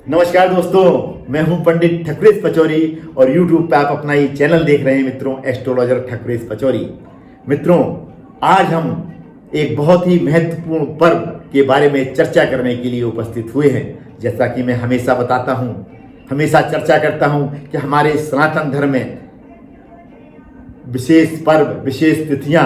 नमस्कार दोस्तों, मैं हूं पंडित ठकुरेश पचौरी और YouTube पे आप अपना ये चैनल देख रहे हैं मित्रों, एस्ट्रोलॉजर ठकुरेश पचौरी। मित्रों, आज हम एक बहुत ही महत्वपूर्ण पर्व के बारे में चर्चा करने के लिए उपस्थित हुए हैं। जैसा कि मैं हमेशा बताता हूं, हमेशा चर्चा करता हूं कि हमारे सनातन धर्म में विशेष पर्व, विशेष तिथियां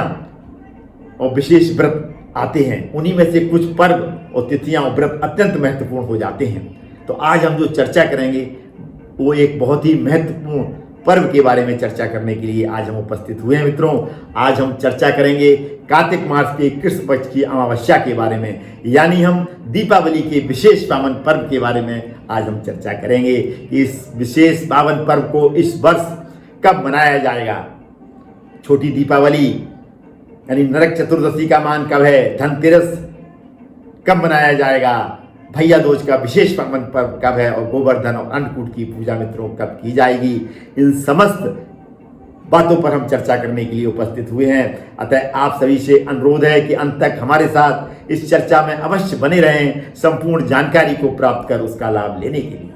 और विशेष व्रत आते हैं। उन्हीं में से कुछ पर्व और तिथियां और व्रत अत्यंत महत्वपूर्ण हो जाते हैं। तो आज हम जो चर्चा करेंगे वो एक बहुत ही महत्वपूर्ण पर्व के बारे में चर्चा करने के लिए आज हम उपस्थित हुए हैं। मित्रों, आज हम चर्चा करेंगे कार्तिक मास के कृष्ण पक्ष की अमावस्या के बारे में, यानी हम दीपावली के विशेष पावन पर्व के बारे में आज हम चर्चा करेंगे। इस विशेष पावन पर्व को इस वर्ष कब मनाया जाएगा। छोटी दीपावली यानी नरक चतुर्दशी का मान कब है, धनतेरस कब मनाया जाएगा, भैया दूज का विशेष पावन पर्व कब है और गोवर्धन और अन्नकूट की पूजा मित्रों कब की जाएगी। इन समस्त बातों पर हम चर्चा करने के लिए उपस्थित हुए हैं। अतः आप सभी से अनुरोध है कि अंत तक हमारे साथ इस चर्चा में अवश्य बने रहें, संपूर्ण जानकारी को प्राप्त कर उसका लाभ लेने के लिए।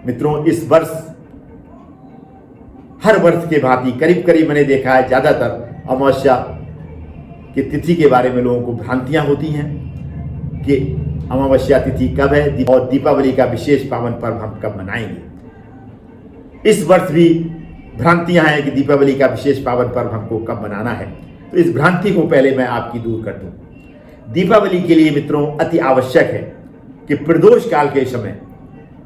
मित्रों, इस वर्ष हर वर्ष के भांति करीब करीब मैंने देखा है ज्यादातर अमावस्या की तिथि के बारे में लोगों को भ्रांतियां होती हैं कि अमावस्या तिथि कब है और दीपावली का विशेष पावन पर्व हम कब मनाएंगे। इस वर्ष भी भ्रांतियां हैं कि दीपावली का विशेष पावन पर्व हमको कब मनाना है। तो इस भ्रांति को पहले मैं आपकी दूर कर दूं। दीपावली के लिए मित्रों अति आवश्यक है कि प्रदोष काल के समय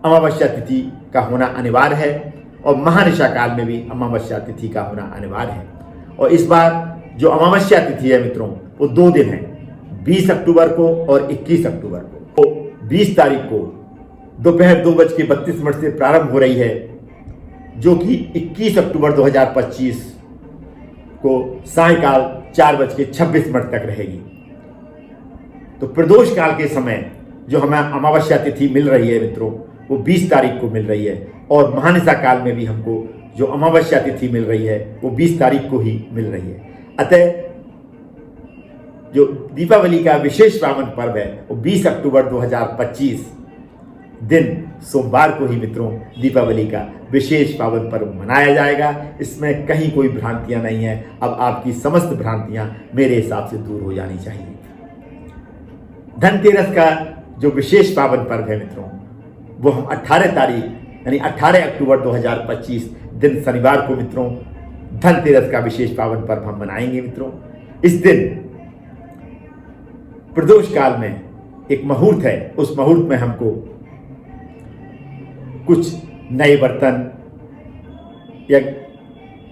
अमावस्या तिथि का होना अनिवार्य है और महानिशा काल में भी अमावस्या तिथि का होना अनिवार्य है। और इस बार जो अमावस्या तिथि है मित्रों वो 2 दिन है, 20 अक्टूबर को और 21 अक्टूबर को। तो 20 तारीख को दोपहर 2:32 से प्रारंभ हो रही है, जो कि 21 अक्टूबर 2025 को सायकाल 4:26 तक रहेगी। तो प्रदोष काल के समय जो हमें अमावस्या तिथि मिल रही है मित्रों वो 20 तारीख को मिल रही है और महानिशा काल में भी हमको जो अमावस्या तिथि मिल रही है वो 20 तारीख को ही मिल रही है। अतः जो दीपावली का विशेष पावन पर्व है वो 20 अक्टूबर 2025 दिन सोमवार को ही मित्रों दीपावली का विशेष पावन पर्व मनाया जाएगा। इसमें कहीं कोई भ्रांतियां नहीं है। अब आपकी समस्त भ्रांतियां मेरे हिसाब से दूर हो जानी चाहिए। धनतेरस का जो विशेष पावन पर्व है मित्रों वो हम 18 तारीख यानी 18 अक्टूबर 2025 दिन शनिवार को मित्रों धनतेरस का विशेष पावन पर्व हम मनाएंगे। मित्रों, इस दिन प्रदोष काल में एक मुहूर्त है, उस मुहूर्त में हमको कुछ नए बर्तन या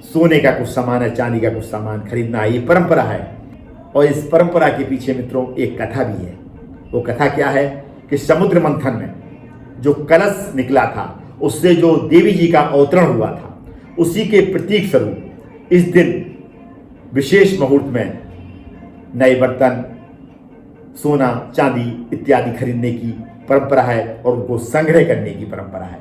सोने का कुछ सामान है, चांदी का कुछ सामान खरीदना है। ये परंपरा है और इस परंपरा के पीछे मित्रों एक कथा भी है। वो कथा क्या है कि समुद्र मंथन में जो कलश निकला था उससे जो देवी जी का अवतरण हुआ था उसी के प्रतीक स्वरूप इस दिन विशेष मुहूर्त में नए बर्तन, सोना, चांदी इत्यादि खरीदने की परंपरा है और उनको संग्रह करने की परंपरा है।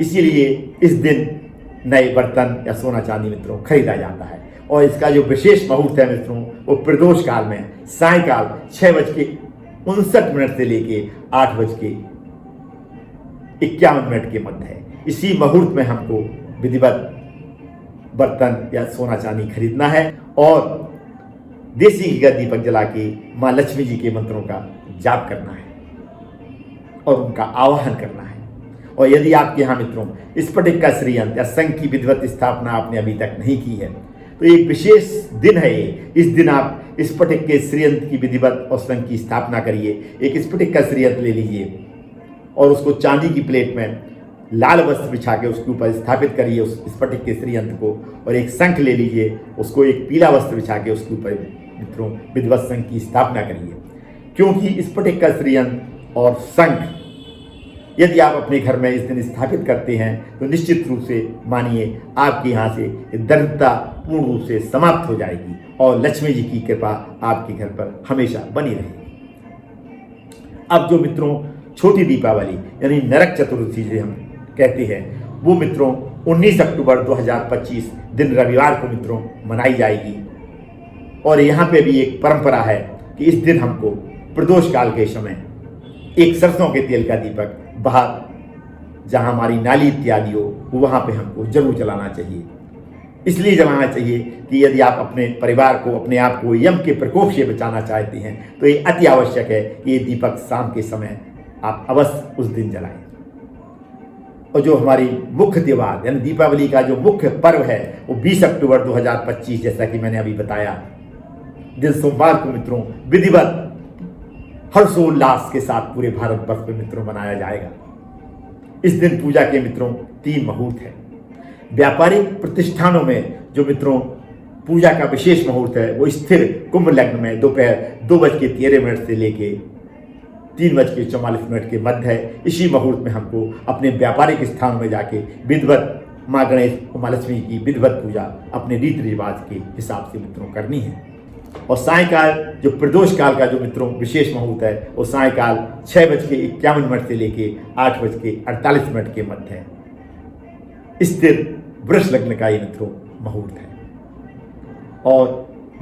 इसीलिए इस दिन नए बर्तन या सोना चांदी मित्रों खरीदा जाता है। और इसका जो विशेष मुहूर्त है मित्रों वो प्रदोष काल में सायकाल 6:59 से लेके 8:51 के मध्य है। इसी मुहूर्त में हमको विधिवत बर्तन या सोना चांदी खरीदना है और देसी घी का दीपक जला के माँ लक्ष्मी जी के मंत्रों का जाप करना है और उनका आवाहन करना है। और यदि आपके यहाँ मित्रों स्फटिक का श्रीयंत्र या शंख की विधिवत स्थापना आपने अभी तक नहीं की है तो एक विशेष दिन है ये। इस दिन आप स्फटिक के श्रीयंत्र की विधिवत और शंख की स्थापना करिए। एक स्फटिक का श्रीयंत्र ले लीजिए और उसको चांदी की प्लेट में लाल वस्त्र बिछा के उसके ऊपर स्थापित करिए उस स्फटिक के श्रीयंत्र को। और एक शंख ले लीजिए, उसको एक पीला वस्त्र बिछा के उसके ऊपर मित्रों विधिवत शंख की स्थापना करिए। क्योंकि स्फटिक का श्रीयंत्र और शंख यदि आप अपने घर में इस दिन स्थापित करते हैं तो निश्चित रूप से मानिए आपके यहाँ से दरिद्रता पूर्ण रूप से समाप्त हो जाएगी और लक्ष्मी जी की कृपा आपके घर पर हमेशा बनी रहेगी। अब जो मित्रों छोटी दीपावली यानी नरक चतुर्दशी जिसे हम कहते हैं वो मित्रों 19 अक्टूबर 2025 दिन रविवार को मित्रों मनाई जाएगी। और यहाँ पे भी एक परंपरा है कि इस दिन हमको प्रदोष काल के समय एक सरसों के तेल का दीपक बाहर जहाँ हमारी नाली इत्यादि हो वहाँ पे हमको जरूर जलाना चाहिए। इसलिए जलाना चाहिए कि यदि आप अपने परिवार को, अपने आप को यम के प्रकोप से बचाना चाहते हैं तो ये अति आवश्यक है कि ये दीपक शाम के समय आप अवश्य उस दिन जलाएं। और जो हमारी मुख्य त्योहार यानी दीपावली का जो मुख्य पर्व है वो 20 अक्टूबर 2025 जैसा कि मैंने अभी बताया, दिन सोमवार को मित्रों विधिवत हर्षोल्लास के साथ पूरे भारतवर्ष में मित्रों मनाया जाएगा। इस दिन पूजा के मित्रों 3 मुहूर्त है। व्यापारिक प्रतिष्ठानों में जो मित्रों पूजा का विशेष मुहूर्त है वो स्थिर कुंभ लग्न में दोपहर 2:13 से लेके 3:44 के मध्य है। इसी मुहूर्त में हमको अपने व्यापारिक स्थानों में जाके विधिवत माँ गणेश और माँ लक्ष्मी की विधिवत पूजा अपने रीति रिवाज के हिसाब से मित्रों करनी है। और सायकाल जो प्रदोष काल का जो मित्रों विशेष मुहूर्त है वो सायकाल 6:51 से लेके 8:48 के मध्य है। स्थिर वृष लग्न का ये मित्रों मुहूर्त है। और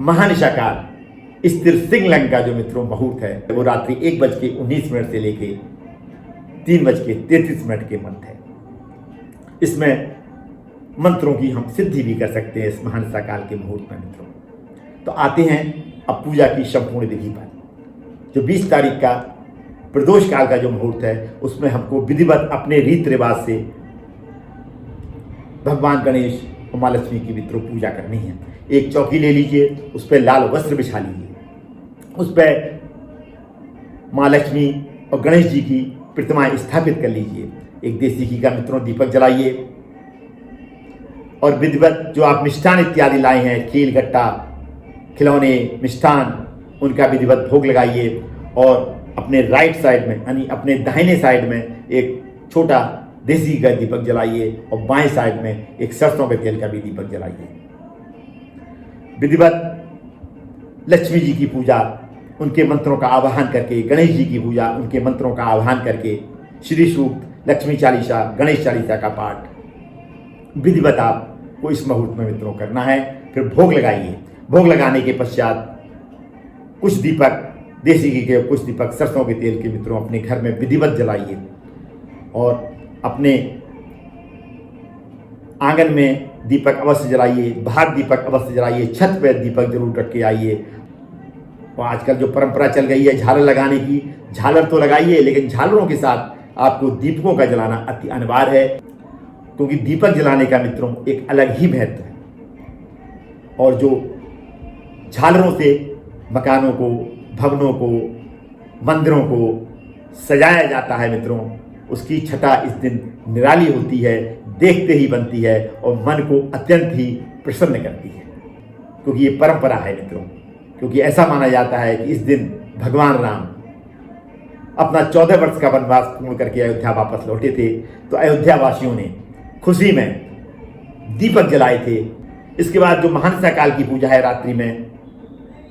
महानिशा काल स्थिर सिंह लग्न का जो मित्रों मुहूर्त है वो रात्रि 1:19 से लेके 3:33 के मध्य है। इसमें मंत्रों की हम सिद्धि भी कर सकते हैं इस महानिशा काल के मुहूर्त में मित्रों। तो आते हैं अब पूजा की संपूर्ण विधि पर। जो 20 तारीख का प्रदोष काल का जो मुहूर्त है उसमें हमको विधिवत अपने रीति रिवाज से भगवान गणेश और माँ लक्ष्मी की मित्रों पूजा करनी है। एक चौकी ले लीजिए, उस पर लाल वस्त्र बिछा लीजिए, उस पर माँ लक्ष्मी और गणेश जी की प्रतिमाएं स्थापित कर लीजिए। एक देसी घी का मित्रों दीपक जलाइए और विधिवत जो आप मिष्ठान इत्यादि लाए हैं, खील गट्टा खिलौने मिष्ठान, उनका विधिवत भोग लगाइए। और अपने राइट साइड में यानी अपने दाहिने साइड में एक छोटा देसी का दीपक जलाइए और बाएं साइड में एक सरसों के तेल का भी दीपक जलाइए। विधिवत लक्ष्मी जी की पूजा, उनके मंत्रों का आवाहन करके, गणेश जी की पूजा, उनके मंत्रों का आवाहन करके श्री सूक्त, लक्ष्मी चालीसा, गणेश चालीसा का पाठ विधिवत आपको इस मुहूर्त में मित्रों करना है। फिर भोग लगाइए। भोग लगाने के पश्चात कुछ दीपक देसी घी के, कुछ दीपक सरसों के तेल के मित्रों अपने घर में विधिवत जलाइए। और अपने आंगन में दीपक अवश्य जलाइए, बाहर दीपक अवश्य जलाइए, छत पर दीपक जरूर रख के आइए। और आजकल जो परंपरा चल गई है झालर लगाने की, झालर तो लगाइए लेकिन झालरों के साथ आपको दीपकों का जलाना अति अनिवार्य है, क्योंकि दीपक जलाने का मित्रों एक अलग ही महत्व है। और जो झालरों से मकानों को, भवनों को, मंदिरों को सजाया जाता है मित्रों, उसकी छटा इस दिन निराली होती है, देखते ही बनती है और मन को अत्यंत ही प्रसन्न करती है। क्योंकि ये परंपरा है मित्रों, क्योंकि ऐसा माना जाता है कि इस दिन भगवान राम अपना 14 वर्ष का वनवास पूर्ण करके अयोध्या वापस लौटे थे, तो अयोध्या वासियों ने खुशी में दीपक जलाए थे। इसके बाद जो महानिशा काल की पूजा है रात्रि में,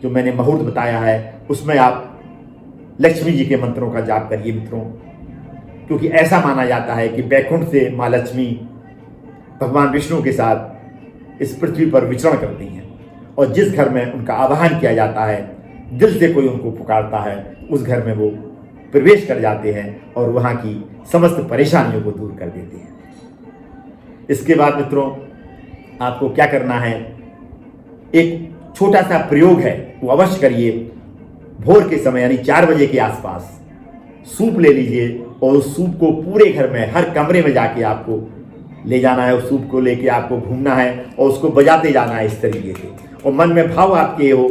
जो मैंने मुहूर्त बताया है, उसमें आप लक्ष्मी जी के मंत्रों का जाप करिए मित्रों, क्योंकि ऐसा माना जाता है कि वैकुंठ से माँ लक्ष्मी भगवान विष्णु के साथ इस पृथ्वी पर विचरण करती हैं। और जिस घर में उनका आवाहन किया जाता है, दिल से कोई उनको पुकारता है, उस घर में वो प्रवेश कर जाते हैं और वहाँ की समस्त परेशानियों को दूर कर देते हैं। इसके बाद मित्रों आपको क्या करना है, एक छोटा सा प्रयोग है वो अवश्य करिए। भोर के समय यानी 4 बजे के आसपास सूप ले लीजिए और उस सूप को पूरे घर में हर कमरे में जाके आपको ले जाना है। उस सूप को लेके आपको घूमना है और उसको बजाते जाना है इस तरीके से, और मन में भाव आपके हो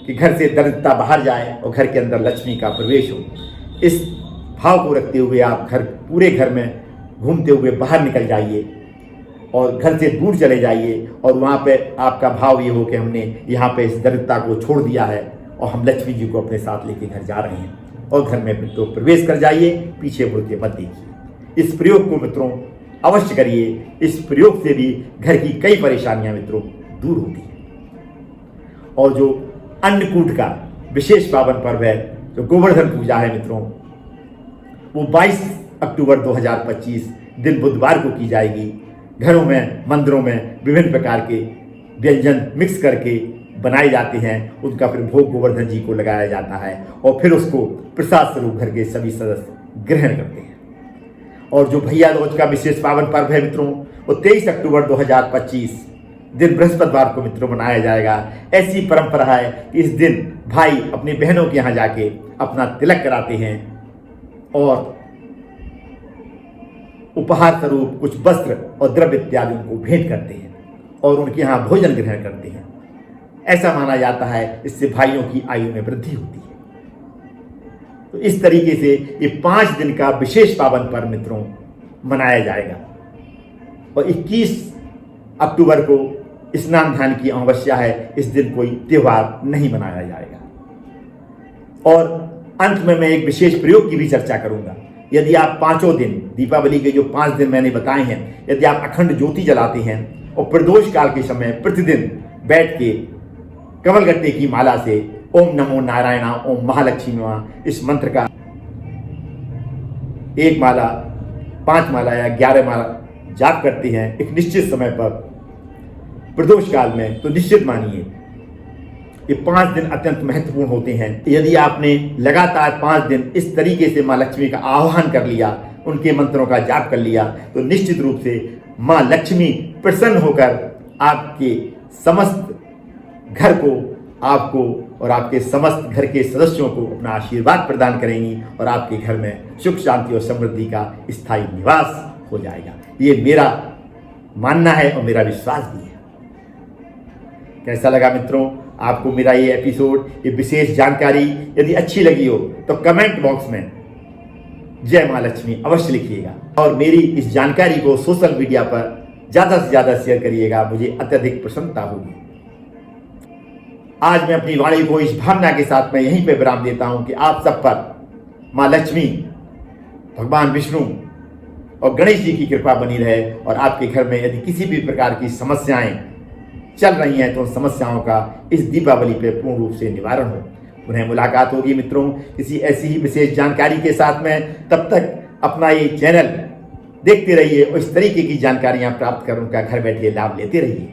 कि घर से दरिद्रता बाहर जाए और घर के अंदर लक्ष्मी का प्रवेश हो। इस भाव को रखते हुए आप पूरे घर में घूमते हुए बाहर निकल जाइए और घर से दूर चले जाइए। और वहाँ पे आपका भाव ये हो कि हमने यहाँ पे इस दरिद्रता को छोड़ दिया है और हम लक्ष्मी जी को अपने साथ लेके घर जा रहे हैं, और घर में तो प्रवेश कर जाइए, पीछे मुड़ के मत देखिए। इस प्रयोग को मित्रों अवश्य करिए। इस प्रयोग से भी घर की कई परेशानियां मित्रों दूर होती हैं। और जो अन्नकूट का विशेष पावन पर्व है, जो गोवर्धन पूजा है मित्रों, वो 22 अक्टूबर 2025 दिन बुधवार को की जाएगी। घरों में, मंदिरों में विभिन्न प्रकार के व्यंजन मिक्स करके बनाए जाते हैं, उनका फिर भोग गोवर्धन जी को लगाया जाता है और फिर उसको प्रसाद स्वरूप घर के सभी सदस्य ग्रहण करते हैं। और जो भैया दूज का विशेष पावन पर्व है मित्रों, वो 23 अक्टूबर 2025 दिन बृहस्पतिवार को मित्रों मनाया जाएगा। ऐसी परंपरा है कि इस दिन भाई अपनी बहनों के यहाँ जाके अपना तिलक कराते हैं और उपहार स्वरूप कुछ वस्त्र और द्रव्य इत्यादि उनको भेंट करते हैं और उनके यहाँ भोजन ग्रहण करते हैं। ऐसा माना जाता है इससे भाइयों की आयु में वृद्धि होती है। तो इस तरीके से ये 5 दिन का विशेष पावन पर्व मित्रों मनाया जाएगा और 21 अक्टूबर को स्नान ध्यान की अमावस्या है। इस दिन कोई त्योहार नहीं मनाया जाएगा। और अंत में मैं एक विशेष प्रयोग की भी चर्चा करूंगा। यदि आप 5 दिन, दीपावली के जो 5 दिन मैंने बताए हैं, यदि आप अखंड ज्योति जलाते हैं और प्रदोष काल के समय प्रतिदिन बैठ के कमलगट्टे की माला से ओम नमो नारायण ओम महालक्ष्मी नमः इस मंत्र का 1 माला, 5 माला या 11 माला जाप करते हैं एक निश्चित समय पर प्रदोष काल में, तो निश्चित मानिए ये 5 दिन अत्यंत महत्वपूर्ण होते हैं। यदि आपने लगातार 5 दिन इस तरीके से माँ लक्ष्मी का आह्वान कर लिया, उनके मंत्रों का जाप कर लिया, तो निश्चित रूप से माँ लक्ष्मी प्रसन्न होकर आपके समस्त घर को, आपको और आपके समस्त घर के सदस्यों को अपना आशीर्वाद प्रदान करेंगी और आपके घर में सुख शांति और समृद्धि का स्थायी निवास हो जाएगा। ये मेरा मानना है और मेरा विश्वास भी है। कैसा लगा मित्रों आपको मेरा ये एपिसोड, ये विशेष जानकारी? यदि अच्छी लगी हो तो कमेंट बॉक्स में जय माँ लक्ष्मी अवश्य लिखिएगा और मेरी इस जानकारी को सोशल मीडिया पर ज़्यादा से ज़्यादा शेयर करिएगा, मुझे अत्यधिक प्रसन्नता होगी। आज मैं अपनी वाणी को इस भावना के साथ मैं यहीं पर विराम देता हूं कि आप सब पर माँ लक्ष्मी, भगवान विष्णु और गणेश जी की कृपा बनी रहे और आपके घर में यदि किसी भी प्रकार की समस्याएं चल रही हैं तो उन समस्याओं का इस दीपावली पे पूर्ण रूप से निवारण हो। उन्हें मुलाकात होगी मित्रों किसी ऐसी ही विशेष जानकारी के साथ में। तब तक अपना ये चैनल देखते रहिए और इस तरीके की जानकारियां प्राप्त कर उनका घर बैठे लाभ लेते रहिए।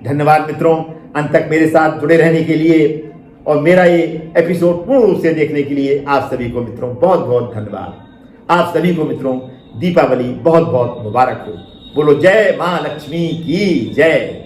धन्यवाद मित्रों, अंत तक मेरे साथ जुड़े रहने के लिए और मेरा ये एपिसोड पूर्ण रूप से देखने के लिए आप सभी को मित्रों बहुत बहुत धन्यवाद। आप सभी को मित्रों दीपावली बहुत बहुत मुबारक हो। बोलो जय माँ लक्ष्मी की जय।